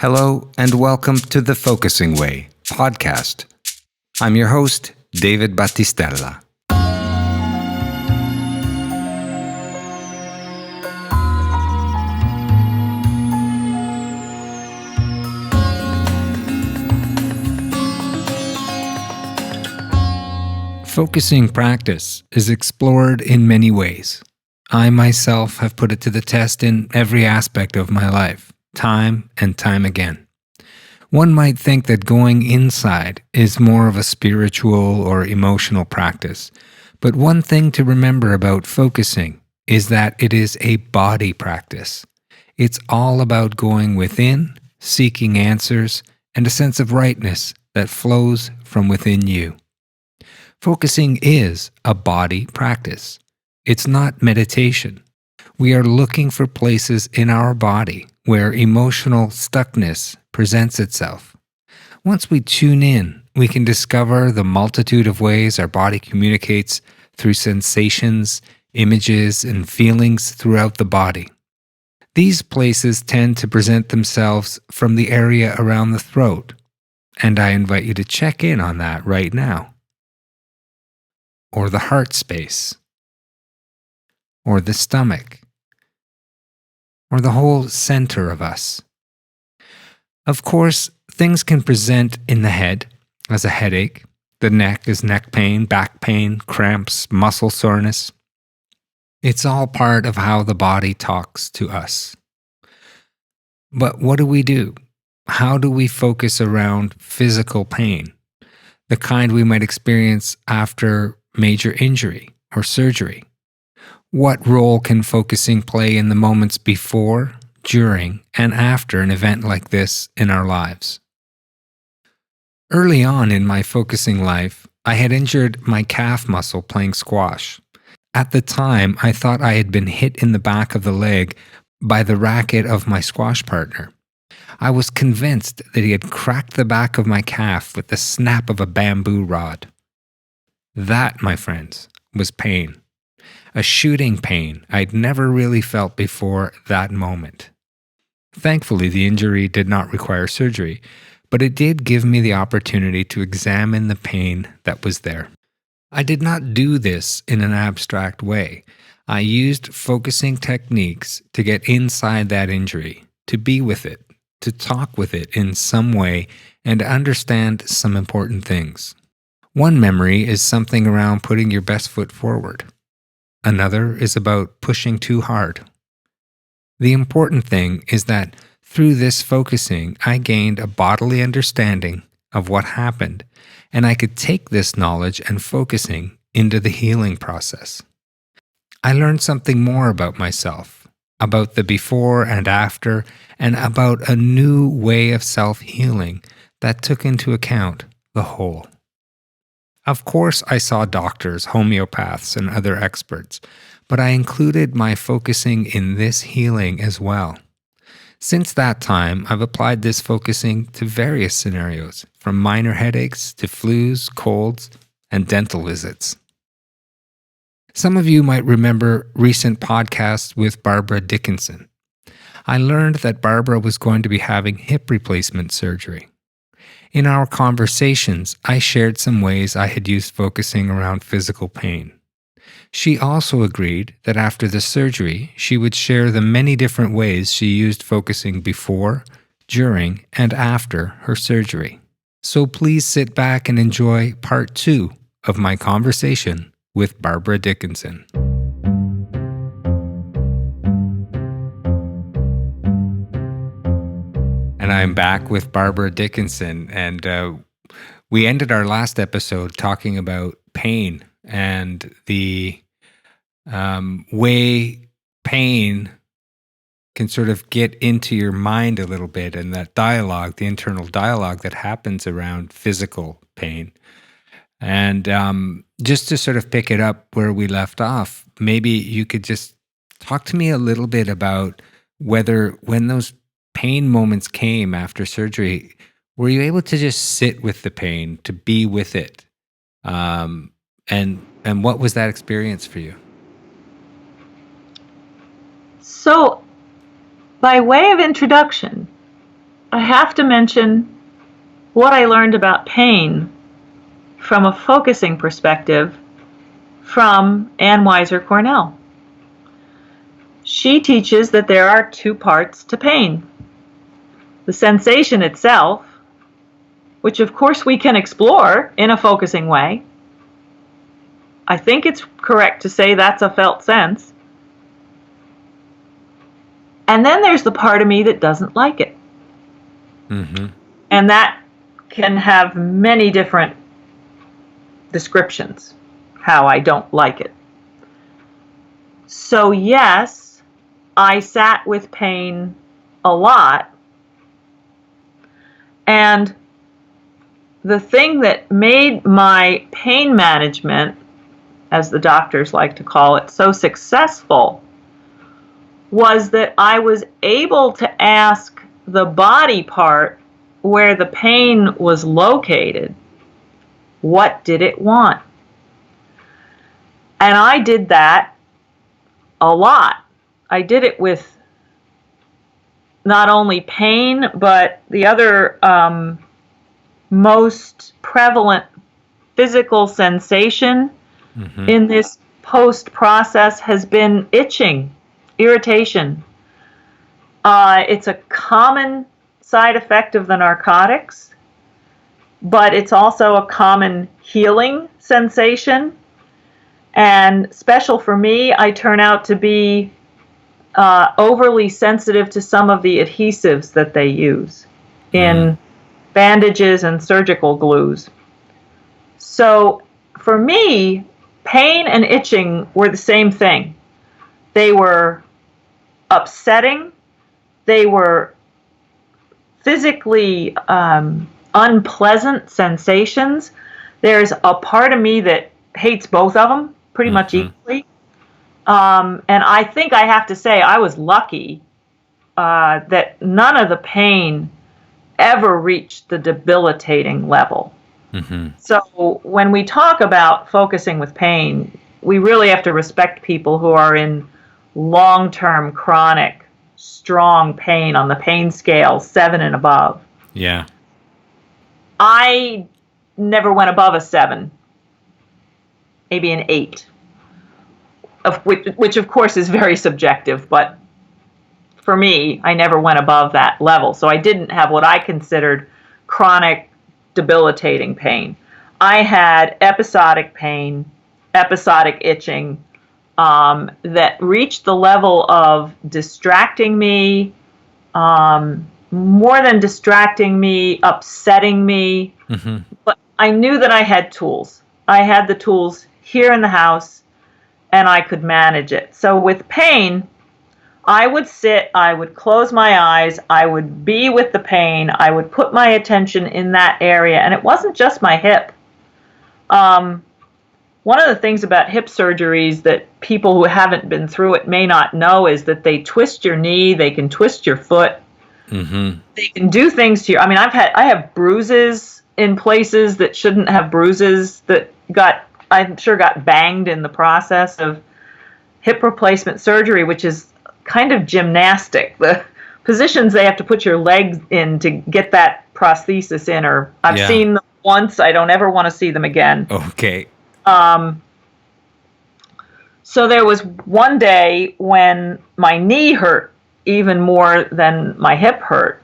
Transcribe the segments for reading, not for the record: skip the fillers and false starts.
Hello and welcome to the Focusing Way podcast. I'm your host, David Battistella. Focusing practice is explored in many ways. I myself have put it to the test in every aspect of my life, time and time again. One might think that going inside is more of a spiritual or emotional practice, but one thing to remember about focusing is that it is a body practice. It's all about going within, seeking answers, and a sense of rightness that flows from within you. Focusing is a body practice. It's not meditation. We are looking for places in our body where emotional stuckness presents itself. Once we tune in, we can discover the multitude of ways our body communicates through sensations, images, and feelings throughout the body. These places tend to present themselves from the area around the throat, and I invite you to check in on that right now. Or the heart space, or the stomach, or the whole center of us. Of course, things can present in the head as a headache, the neck as neck pain, back pain, cramps, muscle soreness. It's all part of how the body talks to us. But what do? How do we focus around physical pain, the kind we might experience after major injury or surgery? What role can focusing play in the moments before, during, and after an event like this in our lives? Early on in my focusing life, I had injured my calf muscle playing squash. At the time, I thought I had been hit in the back of the leg by the racket of my squash partner. I was convinced that he had cracked the back of my calf with the snap of a bamboo rod. That, my friends, was pain. A shooting pain I'd never really felt before that moment. Thankfully, the injury did not require surgery, but it did give me the opportunity to examine the pain that was there. I did not do this in an abstract way. I used focusing techniques to get inside that injury, to be with it, to talk with it in some way, and understand some important things. One memory is something around putting your best foot forward. Another is about pushing too hard. The important thing is that through this focusing, I gained a bodily understanding of what happened, and I could take this knowledge and focusing into the healing process. I learned something more about myself, about the before and after, and about a new way of self-healing that took into account the whole. Of course, I saw doctors, homeopaths, and other experts, but I included my focusing in this healing as well. Since that time, I've applied this focusing to various scenarios, from minor headaches to flus, colds, and dental visits. Some of you might remember recent podcasts with Barbara Dickinson. I learned that Barbara was going to be having hip replacement surgery. In our conversations, I shared some ways I had used focusing around physical pain. She also agreed that after the surgery, she would share the many different ways she used focusing before, during, and after her surgery. So please sit back and enjoy part 2 of my conversation with Barbara Dickinson. And I'm back with Barbara Dickinson, and we ended our last episode talking about pain and the way pain can sort of get into your mind a little bit, and that dialogue, the internal dialogue that happens around physical pain. And just to sort of pick it up where we left off, maybe you could just talk to me a little bit about whether when those pain moments came after surgery, were you able to just sit with the pain, to be with it? And what was that experience for you? So, by way of introduction, I have to mention what I learned about pain from a focusing perspective from Ann Weiser Cornell. She teaches that there are two parts to pain. The sensation itself, which of course we can explore in a focusing way. I think it's correct to say that's a felt sense. And then there's the part of me that doesn't like it. Mm-hmm. And that can have many different descriptions, how I don't like it. So yes, I sat with pain a lot. And the thing that made my pain management, as the doctors like to call it, so successful was that I was able to ask the body part where the pain was located, what did it want? And I did that a lot. I did it with not only pain, but the other most prevalent physical sensation in this post-process has been itching, irritation. It's a common side effect of the narcotics, but it's also a common healing sensation. And special for me, I turn out to be overly sensitive to some of the adhesives that they use in bandages and surgical glues. So for me, pain and itching were the same thing. They were upsetting. They were physically unpleasant sensations. There's a part of me that hates both of them pretty much equally. And I think I have to say I was lucky that none of the pain ever reached the debilitating level. So when we talk about focusing with pain, we really have to respect people who are in long-term, chronic, strong pain on the pain scale, 7 and above. Yeah. I never went above a 7, maybe an 8, which of course is very subjective, but for me, I never went above that level. So I didn't have what I considered chronic, debilitating pain. I had episodic pain, episodic itching, that reached the level of distracting me, more than distracting me, upsetting me. But I knew that I had tools. I had the tools here in the house, and I could manage it. So with pain, I would sit, I would close my eyes, I would be with the pain, I would put my attention in that area, and it wasn't just my hip. One of the things about hip surgeries that people who haven't been through it may not know is that they twist your knee, they can twist your foot, they can do things to you. I mean, I have bruises in places that shouldn't have bruises that I'm sure got banged in the process of hip replacement surgery, which is kind of gymnastic. The positions they have to put your legs in to get that prosthesis in, or I've seen them once, I don't ever want to see them again. Okay. So there was one day when my knee hurt even more than my hip hurt.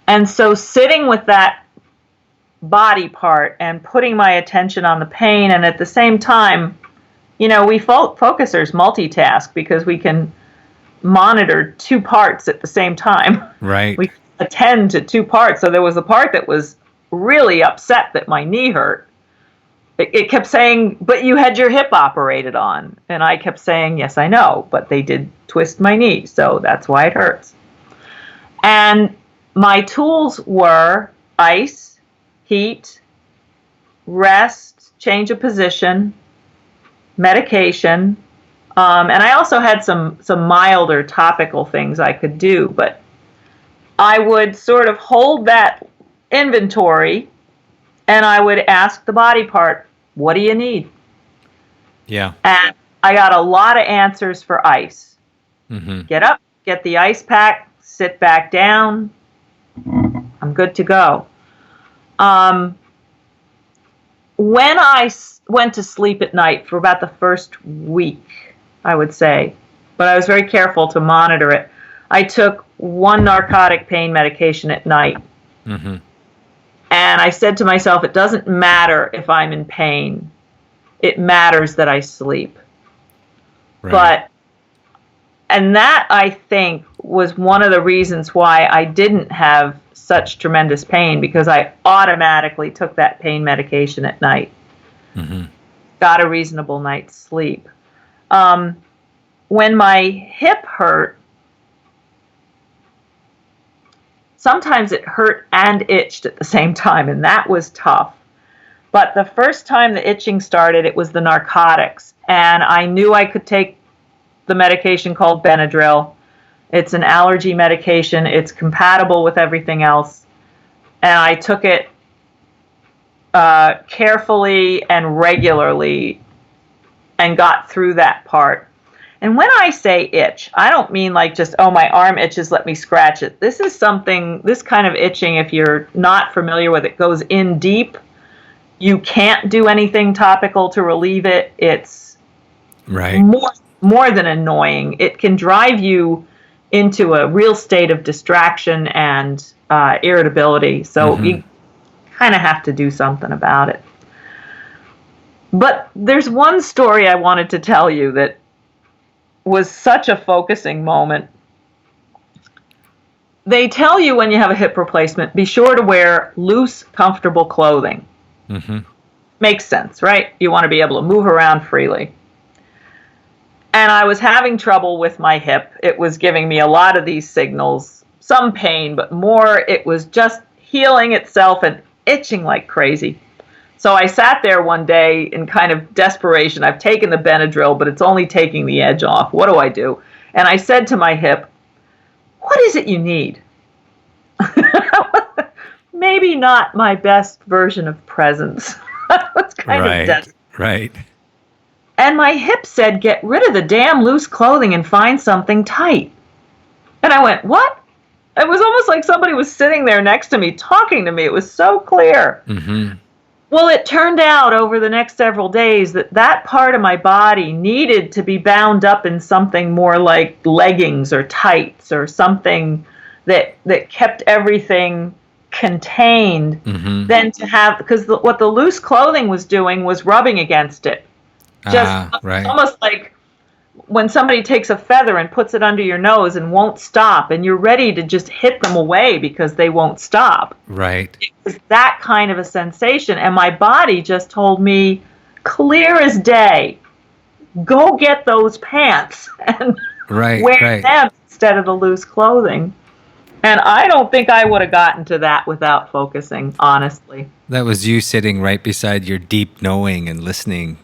And so sitting with that body part and putting my attention on the pain, and at the same time, we focusers multitask because we can monitor 2 parts at the same time. Right. We attend to 2 parts. So there was a part that was really upset that my knee hurt. It kept saying, but you had your hip operated on. And I kept saying, yes, I know, but they did twist my knee, so that's why it hurts. And my tools were ice, heat, rest, change of position, medication, and I also had some milder topical things I could do, but I would sort of hold that inventory and I would ask the body part, what do you need? Yeah. And I got a lot of answers for ice. Get up, get the ice pack, sit back down, I'm good to go. When I went to sleep at night for about the first week, I would say, but I was very careful to monitor it. I took one narcotic pain medication at night. Mm-hmm. And I said to myself, it doesn't matter if I'm in pain. It matters that I sleep. Right. And that, I think, was one of the reasons why I didn't have such tremendous pain, because I automatically took that pain medication at night. Mm-hmm. Got a reasonable night's sleep. When my hip hurt, sometimes it hurt and itched at the same time, and that was tough. But the first time the itching started, it was the narcotics. And I knew I could take the medication called Benadryl. It's an allergy medication. It's compatible with everything else. And I took it carefully and regularly and got through that part. And when I say itch, I don't mean like just, oh, my arm itches, let me scratch it. This kind of itching, if you're not familiar with it, goes in deep. You can't do anything topical to relieve it. It's right. more than annoying. It can drive you into a real state of distraction and irritability. So you kind of have to do something about it. But there's one story I wanted to tell you that was such a focusing moment. They tell you when you have a hip replacement, be sure to wear loose, comfortable clothing. Mm-hmm. Makes sense, right? You want to be able to move around freely. And I was having trouble with my hip. It was giving me a lot of these signals, some pain, but more it was just healing itself and itching like crazy. So I sat there one day in kind of desperation. I've taken the Benadryl, but it's only taking the edge off. What do I do? And I said to my hip, what is it you need? Maybe not my best version of presents. I was kind of desperate. Right. And my hip said, get rid of the damn loose clothing and find something tight. And I went, what? It was almost like somebody was sitting there next to me talking to me. It was so clear. Mm-hmm. Well, it turned out over the next several days that part of my body needed to be bound up in something more like leggings or tights or something that kept everything contained than to have, because what the loose clothing was doing was rubbing against it. Almost like when somebody takes a feather and puts it under your nose and won't stop, and you're ready to just hit them away because they won't stop. Right. It was that kind of a sensation, and my body just told me, clear as day, go get those pants and wear them instead of the loose clothing. And I don't think I would have gotten to that without focusing, honestly. That was you sitting right beside your deep knowing and listening.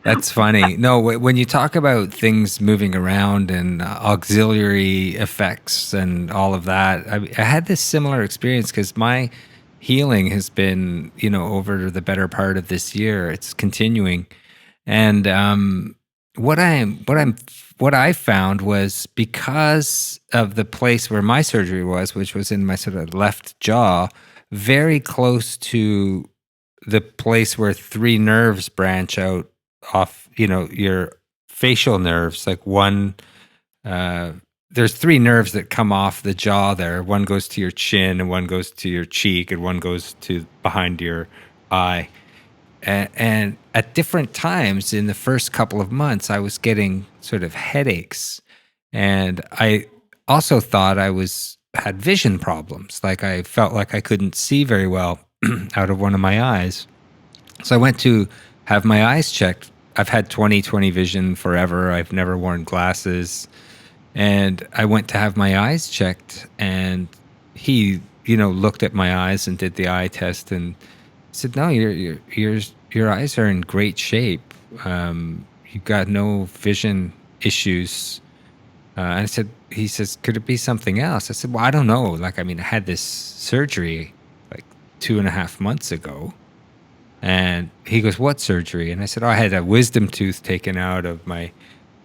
That's funny. No, when you talk about things moving around and auxiliary effects and all of that, I had this similar experience because my healing has been, over the better part of this year. It's continuing, and what I found was, because of the place where my surgery was, which was in my sort of left jaw, very close to the place where 3 nerves branch out off, your facial nerves. Like there's 3 nerves that come off the jaw there. One goes to your chin, and one goes to your cheek, and one goes to behind your eye. And at different times in the first couple of months, I was getting sort of headaches. And I also thought I had vision problems. Like I felt like I couldn't see very well out of one of my eyes. So I went to have my eyes checked. I've had 20/20 vision forever. I've never worn glasses. And I went to have my eyes checked, and he, looked at my eyes and did the eye test and said, no, your eyes are in great shape. You've got no vision issues. And he says, could it be something else? I said, well, I don't know. I had this surgery like 2.5 months ago. And he goes, what surgery? And I said, I had a wisdom tooth taken out of my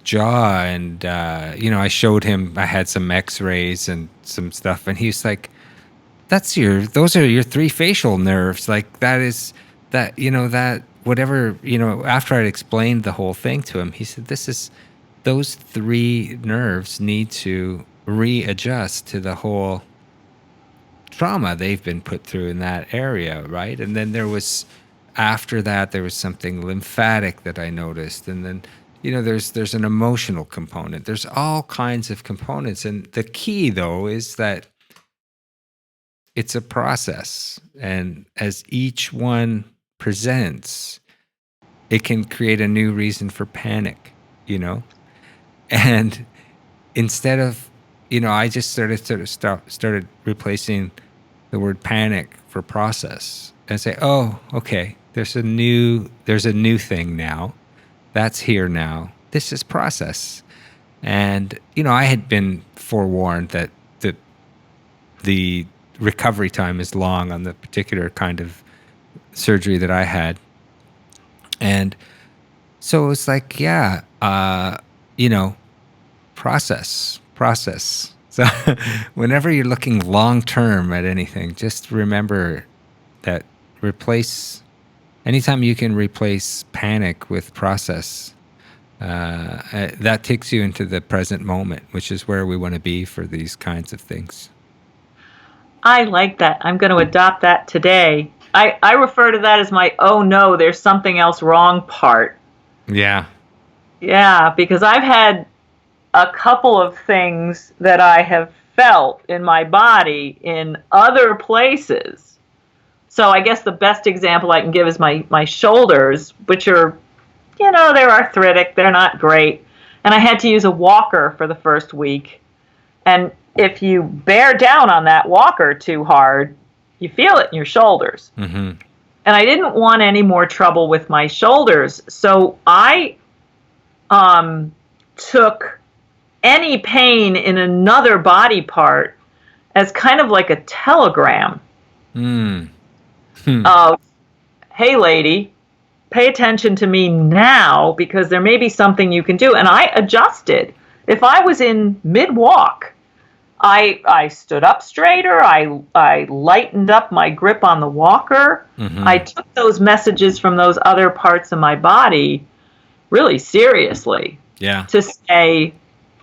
jaw, and I showed him. I had some X-rays and some stuff, and he's like, those are your three facial nerves. Like that is that that whatever After I'd explained the whole thing to him, he said, those three nerves need to readjust to the whole trauma they've been put through in that area, right? And then after that there was something lymphatic that I noticed, and then there's an emotional component. There's all kinds of components, and the key though is that it's a process, and as each one presents, it can create a new reason for panic, and instead of I just started replacing the word panic for process, and say, oh, okay, there's a new thing now that's here now. This is process. And I had been forewarned that the recovery time is long on the particular kind of surgery that I had. And so it's like, yeah, process. So whenever you're looking long term at anything, just remember that anytime you can replace panic with process, that takes you into the present moment, which is where we want to be for these kinds of things. I like that. I'm going to adopt that today. I refer to that as my, oh no, there's something else wrong part. Yeah. Yeah, because I've had a couple of things that I have felt in my body in other places. So I guess the best example I can give is my shoulders, which are, they're arthritic, they're not great. And I had to use a walker for the first week. And if you bear down on that walker too hard, you feel it in your shoulders. Mm-hmm. And I didn't want any more trouble with my shoulders. So I took any pain in another body part as kind of like a telegram of, hey, lady, pay attention to me now because there may be something you can do. And I adjusted. If I was in mid-walk, I stood up straighter. I lightened up my grip on the walker. Mm-hmm. I took those messages from those other parts of my body really seriously. Yeah. To say,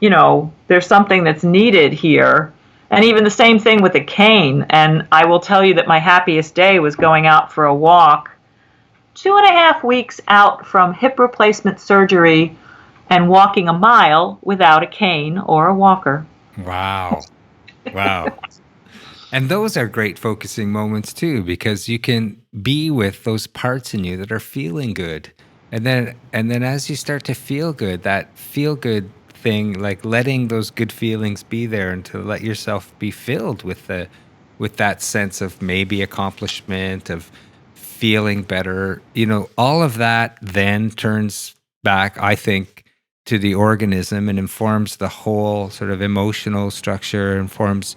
there's something that's needed here. And even the same thing with a cane. And I will tell you that my happiest day was going out for a walk 2.5 weeks out from hip replacement surgery and walking a mile without a cane or a walker. Wow. And those are great focusing moments too, because you can be with those parts in you that are feeling good. And then as you start to feel good, that feel good thing, like letting those good feelings be there and to let yourself be filled with that sense of maybe accomplishment, of feeling better, all of that then turns back, I think, to the organism and informs the whole sort of emotional structure, informs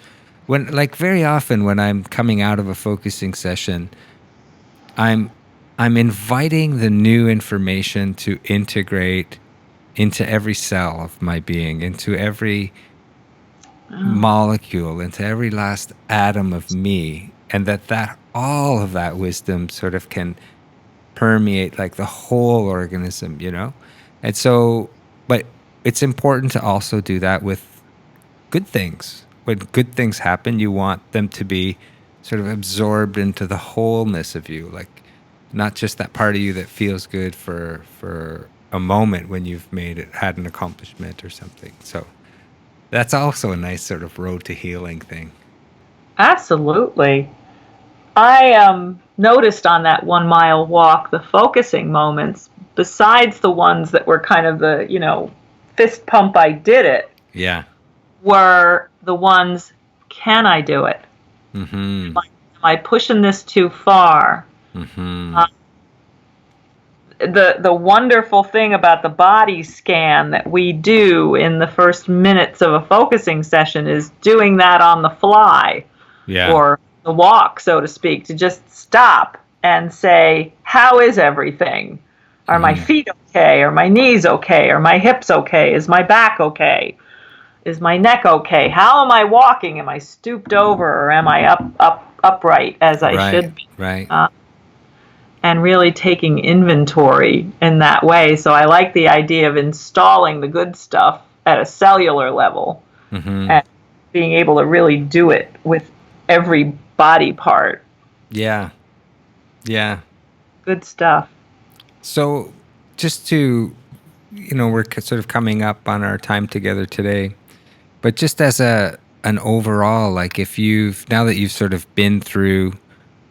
very often when I'm coming out of a focusing session, I'm inviting the new information to integrate into every cell of my being, into every molecule, into every last atom of me, and that all of that wisdom sort of can permeate like the whole organism, And so, but it's important to also do that with good things. When good things happen, you want them to be sort of absorbed into the wholeness of you, like not just that part of you that feels good for a moment when you've had an accomplishment or something. So that's also a nice sort of road to healing thing. Absolutely. I noticed on that 1 mile walk, the focusing moments, besides the ones that were kind of the, fist pump, I did it. Yeah. Were the ones, can I do it? Mm-hmm. Am I pushing this too far? Mm-hmm. The wonderful thing about the body scan that we do in the first minutes of a focusing session is doing that on the fly. Yeah. Or the walk, so to speak, to just stop and say, how is everything? Are my feet okay? Are my knees okay? Are my hips okay? Is my back okay? Is my neck okay? How am I walking? Am I stooped over, or am I upright as I Right, should be? right. And really taking inventory in that way. So I like the idea of installing the good stuff at a cellular level Mm-hmm. and being able to really do it with every body part. Yeah, yeah. Good stuff. So just to, we're sort of coming up on our time together today, but just as an overall, like if now that you've sort of been through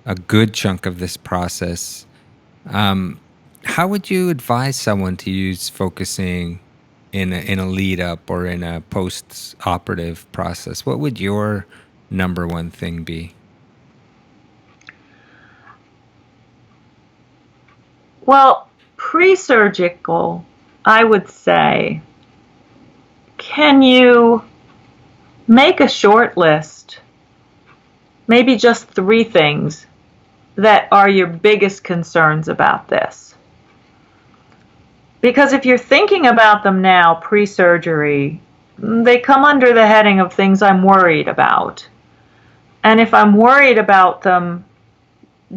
a good chunk of this process, how would you advise someone to use focusing in a lead up or in a post operative process? What would your number one thing be? Well, pre-surgical, I would say, can you make a short list, maybe just 3 things that are your biggest concerns about this? Because if you're thinking about them now, pre-surgery, they come under the heading of things I'm worried about. And if I'm worried about them,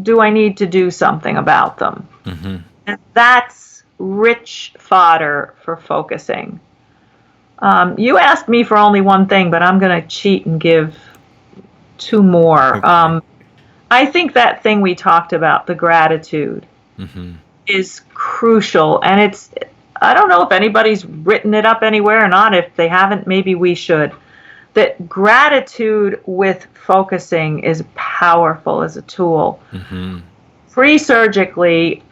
do I need to do something about them? Mm-hmm. And that's rich fodder for focusing. You asked me for only one thing, but I'm going to cheat and give 2 more. Okay. I think that thing we talked about, the gratitude, Mm-hmm. is crucial. And I don't know if anybody's written it up anywhere or not. If they haven't, maybe we should. That gratitude with focusing is powerful as a tool. Mm-hmm. Pre-surgically,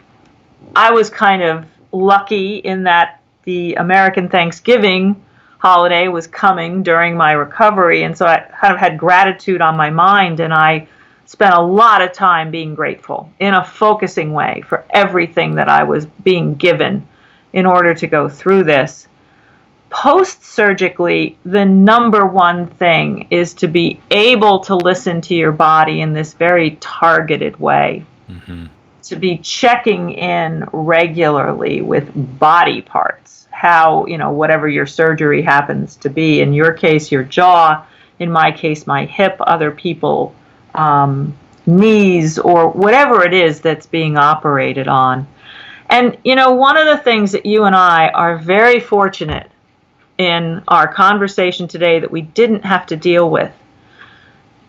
I was kind of lucky in that the American Thanksgiving holiday was coming during my recovery, and so I kind of had gratitude on my mind, and I spent a lot of time being grateful in a focusing way for everything that I was being given in order to go through this. Post-surgically, the number one thing is to be able to listen to your body in this very targeted way. Mm-hmm. To be checking in regularly with body parts, how, whatever your surgery happens to be. In your case, your jaw. In my case, my hip. Other people, knees, or whatever it is that's being operated on. And, one of the things that you and I are very fortunate in our conversation today that we didn't have to deal with,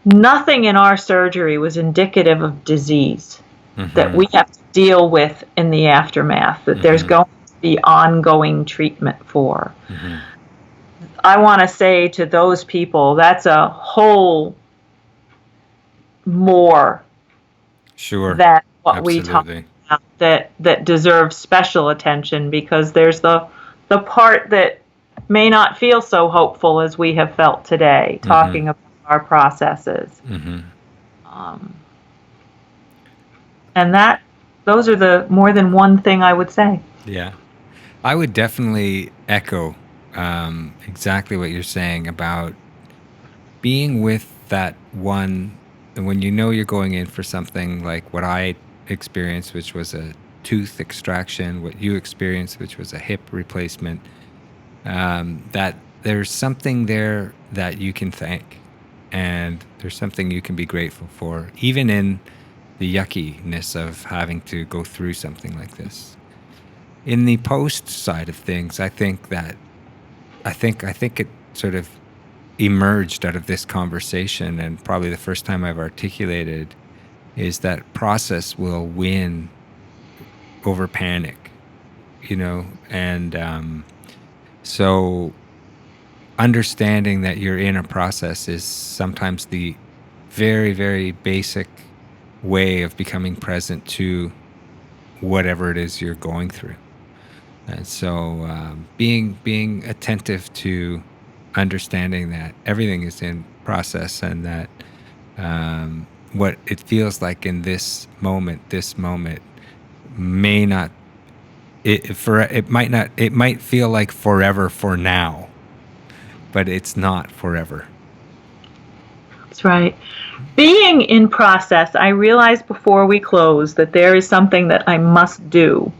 nothing in our surgery was indicative of disease. Mm-hmm. That we have to deal with in the aftermath, that mm-hmm. there's going to be ongoing treatment for. Mm-hmm. I want to say to those people, that's a whole more than what Absolutely. We talk about that deserves special attention, because there's the part that may not feel so hopeful as we have felt today, talking mm-hmm. about our processes. Mm-hmm. And those are the more than one thing I would say. Yeah. I would definitely echo exactly what you're saying about being with that one, when you're going in for something like what I experienced, which was a tooth extraction, what you experienced, which was a hip replacement, that there's something there that you can thank, and there's something you can be grateful for, even in the yuckiness of having to go through something like this. In the post side of things, I think it sort of emerged out of this conversation, and probably the first time I've articulated is that process will win over panic, and so understanding that you're in a process is sometimes the very, very basic way of becoming present to whatever it is you're going through. And so being attentive to understanding that everything is in process, and that what it feels like in this moment may not, it might feel like forever for now, but it's not forever. That's right. Being in process, I realized before we close that there is something that I must do.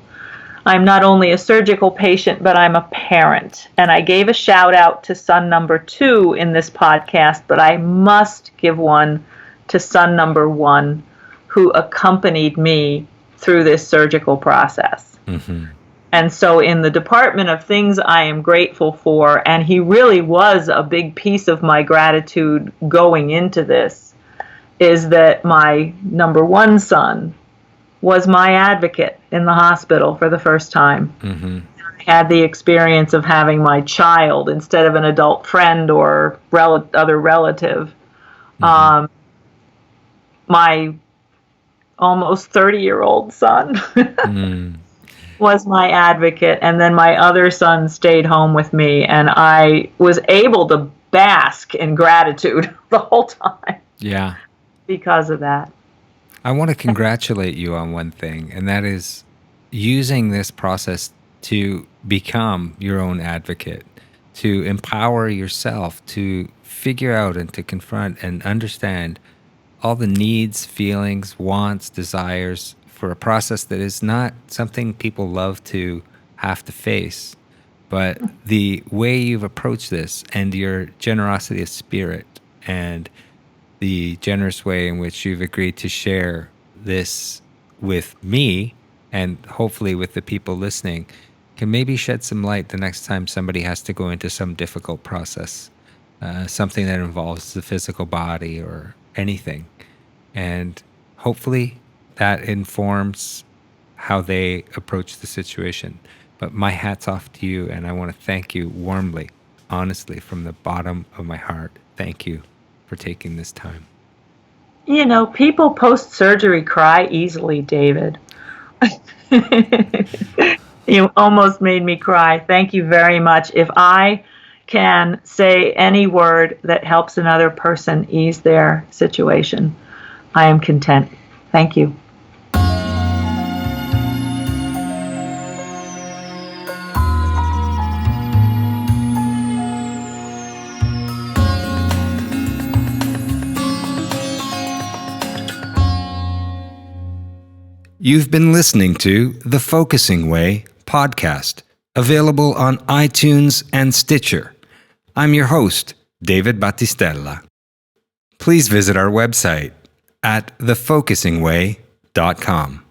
I'm not only a surgical patient, but I'm a parent. And I gave a shout out to son number 2 in this podcast, but I must give one to son number 1, who accompanied me through this surgical process. Mm-hmm. And so in the department of things I am grateful for, and he really was a big piece of my gratitude going into this, is that my number 1 son was my advocate in the hospital for the first time. Mm-hmm. I had the experience of having my child instead of an adult friend or other relative. Mm-hmm. My almost 30-year-old son was my advocate, and then my other son stayed home with me, and I was able to bask in gratitude the whole time. Yeah. Because of that. I want to congratulate you on one thing, and that is using this process to become your own advocate, to empower yourself to figure out and to confront and understand all the needs, feelings, wants, desires for a process that is not something people love to have to face. But the way you've approached this and your generosity of spirit and the generous way in which you've agreed to share this with me and hopefully with the people listening can maybe shed some light the next time somebody has to go into some difficult process, something that involves the physical body or anything. And hopefully that informs how they approach the situation. But my hat's off to you, and I want to thank you warmly, honestly, from the bottom of my heart. Thank you for taking this time. You know, people post-surgery cry easily, David. You almost made me cry. Thank you very much. If I can say any word that helps another person ease their situation, I am content. Thank you. You've been listening to The Focusing Way podcast, available on iTunes and Stitcher. I'm your host, David Battistella. Please visit our website at thefocusingway.com.